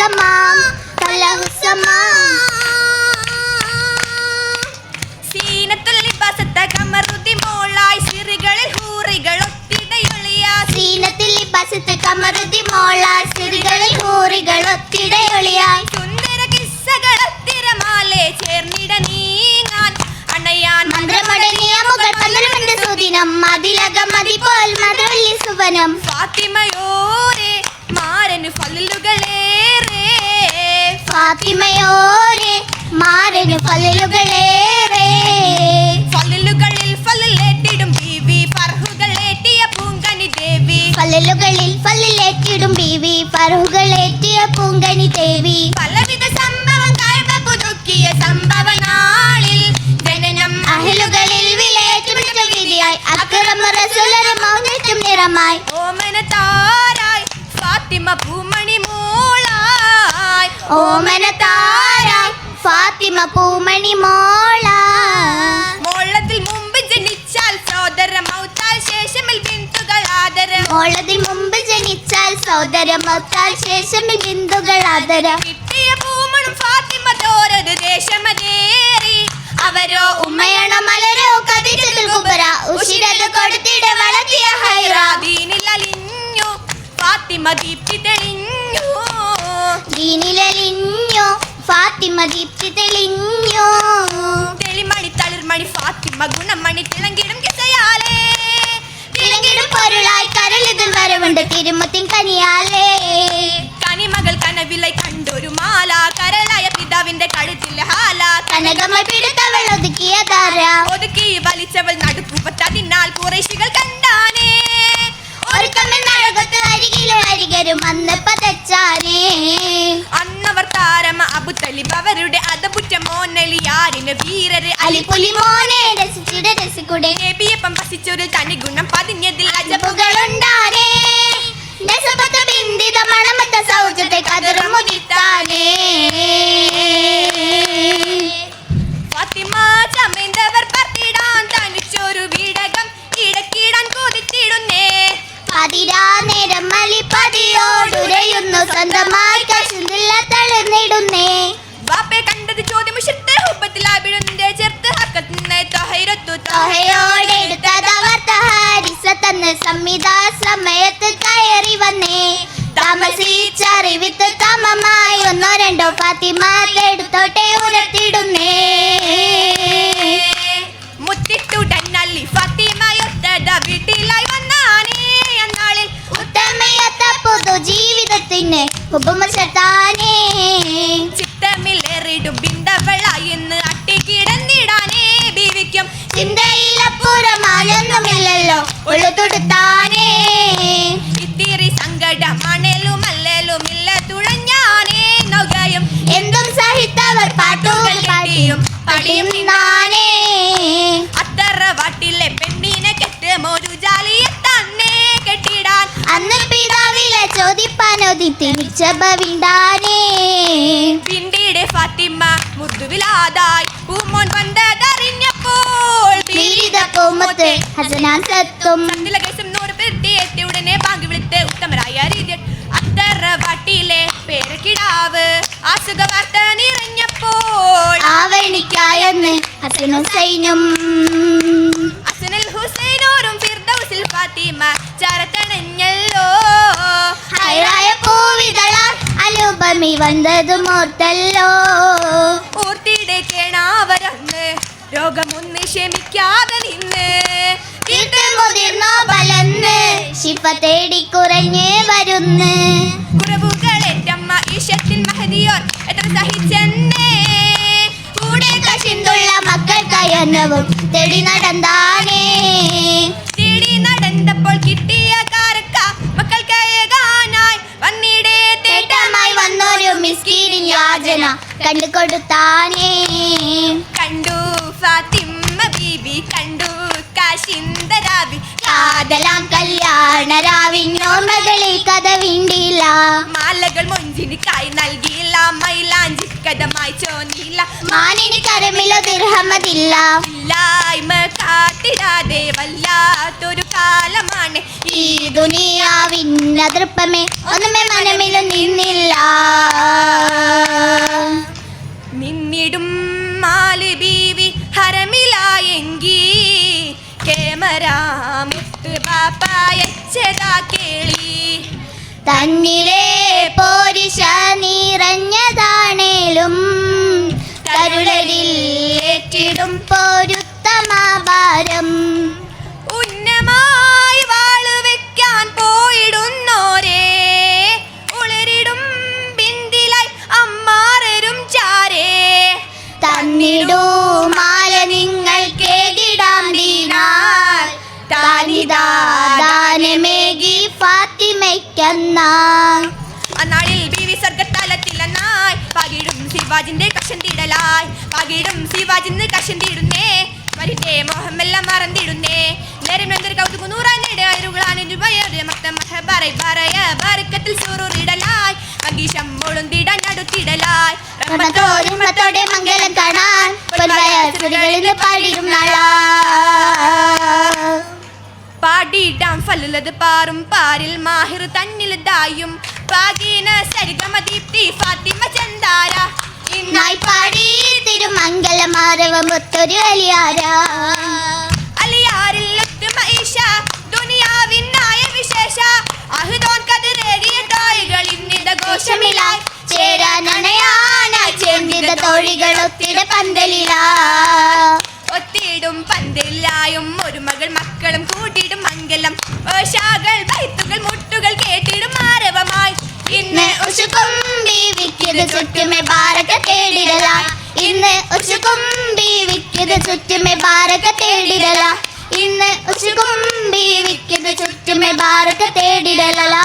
തലഹുസമാം തലഹുസമാം സീനത്തുൽ ലിബാസത്ത കമറുദി മോളായി സിറികളിൽ ഹൂറികൾ ഒത്തിടയൊളിയായി സീനത്തുൽ ലിബാസത്ത കമറുദി മോളായി സിറികളിൽ ഹൂറികൾ ഒത്തിടയൊളിയായി സുന്ദര കിസ്സകൾ തിരമാലെ ചേർന്നിട നീങ്ങാൻ അണയാൻ മന്ത്രമടങ്ങിയ മുകൾ പന്തലുണ്ട് സുദിനം മതിലകം മതിപോൽ മതവല്ലി സുവനം ഫാത്തിമയോരെ മാരന് ഫലലുകളേറെ ഫാത്തിമയോരെ മാരന് ഫലലുകളേറെ ഫലലുകളിൽ ഫലലേറ്റിടും ബീവി ഫർഹുകളേറ്റിയ പൂങ്കനി ദേവി ഫലലുകളിൽ ഫലലേറ്റിടും ബീവി ഫർഹുകളേറ്റിയ പൂങ്കനി ദേവി പലവിധ സംഭവം കാഴ്ച പുതുക്കിയ സംഭവ നാളിൽ ജനനം അഹലുകളിൽ വിലയേറ്റുമിട്ട വിധിയായി അക്രമ റസൂലരെ മൗനറ്റും നിറമായി ഓമന താരായി ഫാത്തിമ പൂമണി മോളായി ഓമന താരായി ഫാത്തിമ പൂമണി മോളായി മോളത്തിൽ മുമ്പ് ജനിച്ചാൽ സോദര മൗത്താൽ ശേഷമിൽ ബിന്ദുകൾ ആദരം മോളതിൽ മുമ്പ് ജനിച്ചാൽ സോദര മൗത്താൽ ശേഷമിൽ ബിന്ദുകൾ ആദരം കിട്ടിയ പൂമണും ഫാത്തിമ തോരത് ദേശമതേറി അവരോ ഉമ്മയാണോ മലരോ കതിരത്തിൽ കുബറ ഉശിരത് കൊടുത്തിട വളർത്തിയ ഹൈറ ദീനിലലിഞ്ഞു ഫാത്തിമ ദീപ്തി തെളിഞ്ഞു ദീനിലലിഞ്ഞു ഫാത്തിമ ദീപ്തി തെളിഞ്ഞു തെളിമണി തളിർമണി ഫാത്തിമ ഗുണമണി തിളങ്ങിടും കിസയാലേ തിളങ്ങിടും പൊരുളായി കരളിതിൽ വരവുണ്ട് തിരുമുത്തിൻ കനിയാലേ കനിമകൾ കനവിലെ കണ്ടൊരു മാല കരളായ പിതാവിന്റെ കഴുത്തിൽ ഹാല കനകമായി പിടുത്തവൾ ഒതുക്കിയ ധാര ഒതുക്കി വലിച്ചവൾ നടുക്കുപത്തതിനാൽ കുറേശികൾ കണ്ടാനേ ഒരു കമ്മൽ നരകത്ത് അരികിലും അരികരും അന്ന് പതച്ചാനേ അന്നവർ താരമ അബുത്തലിബ് അവരുടെ അതപുറ്റ മോനലിയാരിന് വീരര് അലിപുലി മോനെ രസിച്ചിട രസിക്കുടെ നബിയപ്പം വസിച്ചൊരു തനി ഗുണം പതിഞ്ഞതിൽ അജബുകൾ അജബുകളുണ്ടാനേ നസബത്ത് ബിന്ദിത മണമത്ത സൗജത്തെ കതിറും മുദിത്താനേ ഫാത്തിമ ചമേന്തവർ പത്തിടാൻ തനിച്ചൊരു വീടകം ഇടക്കിടാൻ കൊതിത്തിടുന്നേ പതിരാ നേരം മലി പതിയോടുരയുന്നു സ്വന്തമായി കശുന്നില്ല തളർന്നിടുന്നേ ബാപ്പെ കണ്ടത് ചോദ്യം മുഷിട്ട് ഹുബത്തിലാബിടുന്നേ ചേർത്ത് ഹക്കത്തിന് തൊഹൈരത്തു തൊഹയോടെ എടുത്തതവർ തഹാരിസ തന്ന് സംഹിതാ സമയത്ത് കയറി വന്നേ താമസിച്ചറിവിത്ത് തമമായി ഒന്നോ രണ്ടോ ഫാത്തിമ എടുത്തോട്ടെ ഉരത്തിടുന്നേ മുത്തിട്ടുടന്നല്ലി ഫാത്തിമയൊത്തത വീട്ടിലായി വന്നാനേ എന്നാളിൽ ഉത്തമയത്ത പൊതു ജീവിതത്തിന് ഉപമശത്താനേ ചിത്തമിലേറിടും ബിന്ദവളായിന്ന് അട്ടിക്കിടന്നിടാനേ ബീവിക്കും ചിന്തയിലപ്പുറമായൊന്നുമില്ലല്ലോ ഉള്ളു തൊടുത്താനേ ഇത്തിരി സങ്കടം മണലും അല്ലലും ഇല്ല തുഴഞ്ഞാനേ നൗകയും എന്തും സഹിത്തവർ പാട്ടുകൾ പാടിയും പടിയും നിന്നാനേ അത്തറ വാട്ടിലെ പെണ്ണിനെ കെട്ടും ഒരു ജാലിയെ തന്നെ കെട്ടിടാൻ അന്ന് പിതാവിലെ ചോദിപ്പാനോതി തിരിച്ചബവിണ്ടാനേ പിന്നീട് ഫാത്തിമ മുതുവിലാതായി പൂമോൻ വന്നതറിഞ്ഞപ്പോൾ പീഡിത പൂമുത്ത് ഹസനാൻ സത്തും കേസം 100 പേർത്തി ഉടനെ ബാങ്ക് വിളിത്ത് ഉത്തമരായ രീതി അത്തറ വാട്ടിലെ പേരക്കിടാവ് അസുഖ വാർത്ത നിറഞ്ഞപ്പോൾ ആവണിക്കായെന്ന് ഹസൻ ഹുസൈനും ഹസനുൽ ഹുസൈനോരും ഫിർദൗസിൽ ഫാത്തിമ ചരത്തണഞ്ഞല്ലോ ഹൈറായ പൂവിതളാൽ അനുപമി വന്നതും ഓർത്തല്ലോ ഓർത്തിടെ കേണാവരന്ന് രോഗമൊന്ന് ക്ഷമിക്കാതെ നിന്ന് മുതിർന്നോ ബലന്ന് ശിഫ തേടി കുറഞ്ഞേ വരുന്ന് കുറവുകളേറ്റമ്മ ഈശത്തിൽ മഹദിയോർ എത്ര സഹിച്ചെന്നേ കൂടെ കശിന്തുള്ള മക്കൾക്കയന്നവും തേടി നടന്നാനേ തേടി നടന്നപ്പോൾ കിട്ടിയ കാരക്ക മക്കൾക്കയകാനായി വന്നിടേ തേട്ടമായി വന്നൊരു മിസ്കീനിൻ യാചന കണ്ടു കൊടുത്താനേ കണ്ടു ഫാത്തിമ ബീബി കണ്ടു കാശിന്തരാവി കാതലാം കല്യാണ രാവിനോർമ്മകളിൽ കഥ വീണ്ടില്ല മാലകൾ മൊഞ്ചിനിക്കായി നൽകിയില്ല മൈലാഞ്ചി കഥമായി ചോന്നില്ല മാനിനി കരമിലോ ദിർഹമതില്ല ഇല്ലായ്മ കാത്തിടാതെ വല്ലാത്തൊരു കാലമാണ് ഈ ദുനിയാവിൻ അതൃപ്പമേ ഒന്നുമേ മനമിലും നിന്നില്ല നിന്നിടും മാല് ബീവി ഹരമിലായെങ്കി ക്യാമറ മുത്ത് പാപ്പായച്ചതാ കേളി തന്നിലെ പോരിശ നിറഞ്ഞതാണേലും കരുളരിൽ ഏറ്റിടും പോരുത്തമാഭാരം ഉന്നമായി വാള് വെക്കാൻ പോയിടുന്നോരേ ഉളരിടും ബിന്ദിലായി അമ്മാരരും ചാരേ തന്നിടൂ മാല നിങ്ങൾ കേടിടാം ദീനാൽ താനിതാ ദാനമേകി ഫാത്തിമയ്ക്കന്ന അന്നാളിൽ ബീവി സ്വർഗത്താലത്തില്ലെന്നായി പകിടും ശിവാജിന്റെ കഷൻ തീടലായി പകിടും ശിവാജിന്ന് കഷൻ തീടുന്നേ മരിന്റെ മോഹമെല്ലാം മറന്നിടുന്നേ നേരം എന്തൊരു കൗതുക നൂറാനിടയായി സൂറിടലായി മങ്കീശം മുളുന്തിടാൻ അടുത്തിടലായി റഹ്മത്തോടെ മംഗലം കാണാൻ പാടിയും നാളാ പാടിയിടാം ഫലുള്ളത് പാറും പാരിൽ മാഹിർ തന്നിൽ ദായും പാകീന സരിഗമ ദീപ്തി ഫാത്തിമ ചന്ദാര ഇന്നായി പാടി തിരുമംഗലമാരവമൊത്തൊരു അലിയാര അലിയാരിൽ ഒത്തുമ ഈശ ദുനിയാവിനായ വിശേഷ അഹ്ദോൻ കതിരേകിയ തായികൾ ഇന്നിത ഘോഷമിലായി ചേരാനണയാനായി ചേർന്നിത തോഴികൾ ഒത്തിട പന്തലിലാ ഒത്തിടും പന്തില്ലായും ഒരു മകൾ മക്കളും കൂട്ടിയിടും മംഗലം ഓശാകൾ ബൈത്തുകൾ മുട്ടുകൾ കേട്ടിടും ആരവമായി ഇന്ന് ഉഷുകുമ്പി വിക്കിത് ചുറ്റുമേ ബാരക തേടിടലാ ഇന്ന് ഉഷുകുമ്പി വിക്കിത് ചുറ്റുമേ ബാരക തേടിടലാ ഇന്ന് ഉഷുകുമ്പി വിക്കിത് ചുറ്റുമേ ബാരക തേടിടലാ